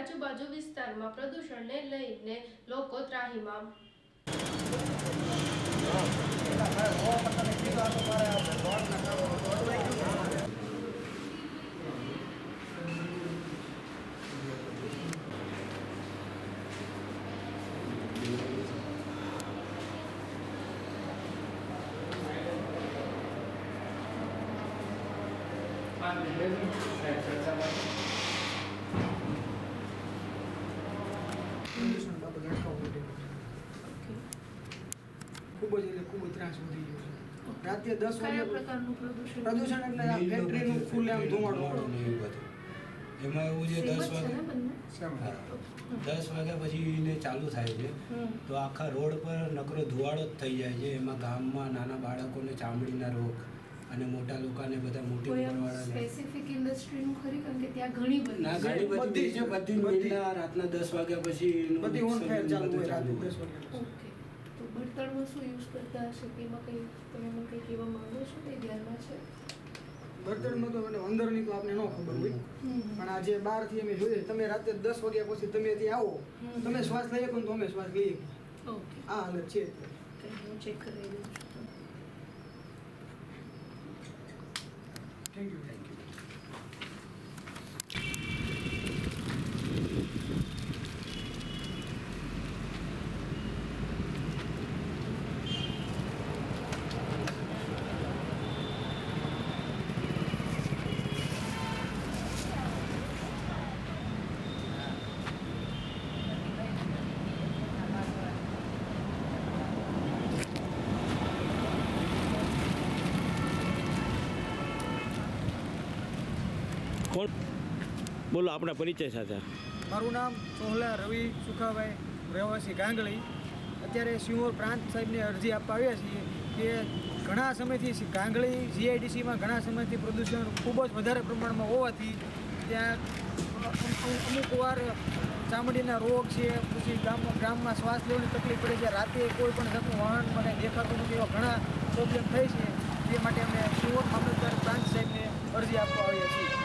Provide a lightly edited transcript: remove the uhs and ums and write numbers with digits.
આજુબાજુ વિસ્તારમાં પ્રદૂષણને લઈને લોકો ત્રાહિમામ। ખૂબ જ ત્રાસ વધી ગયો છે। રાતે 10 વાગે પ્રકારનું પ્રદૂષણ એટલે આ ફેક્ટરીનું ખુલ્લેઆમ ધુમાડો એમાં એવું છે 10 વાગ્યા પછી એને ચાલુ થાય છે તો આખા રોડ પર નકરો ધુવાડો જ થઈ જાય છે। એમાં ગામમાં નાના બાળકોને ચામડીના રોગ અને મોટા લોકોને બધા મોટી ઉંમરવાળાને સ્પેસિફિક ઇન્ડસ્ટ્રીનું ખરી કારણ કે ત્યાં ઘણી બધી છે બધી મિલના રાતના 10 વાગ્યા પછી બધી ઓન ફાયર ચાલુ હોય રાતે 10 વાગે। ઓકે, તો બળતણમાં શું યુઝ કરતા હશે તેમાં કંઈ તમે મને કંઈ કહેવા માંગો છો તે ધ્યાનમાં છે? બળતણમાં તો મને અંદરની તો આપને ન ખબર હોય પણ આજે બહારથી અમે જોઈએ તમે રાતે 10 વાગ્યા પછી તમે ત્યાં આવો તમે શ્વાસ લઈ શકો તો અમે શ્વાસ લઈએ। ઓકે, આ હાલત છે। હું ચેક કરી લઉં છું। Thank you. કોણ બોલો આપણા પરિચય સાથે? મારું નામ સોહલા રવિ સુખાભાઈ, રહેવાસી ગાંગળી। અત્યારે સિહોર પ્રાંત સાહેબને અરજી આપવા આવ્યા છીએ કે ઘણા સમયથી ગાંગળી જીઆઈડીસીમાં ઘણા સમયથી પ્રદૂષણ ખૂબ જ વધારે પ્રમાણમાં હોવાથી ત્યાં અમુક વાર ચામડીના રોગ છે, પછી ગામમાં શ્વાસ લેવાની તકલીફ પડે છે, રાતે કોઈ પણ જાતનું વાહનમાં કંઈ દેખાતું નથી, એવા ઘણા પ્રોબ્લેમ થાય છે। તે માટે અમે સિહોર મામલતદાર પ્રાંત સાહેબને અરજી આપવા આવ્યા છીએ।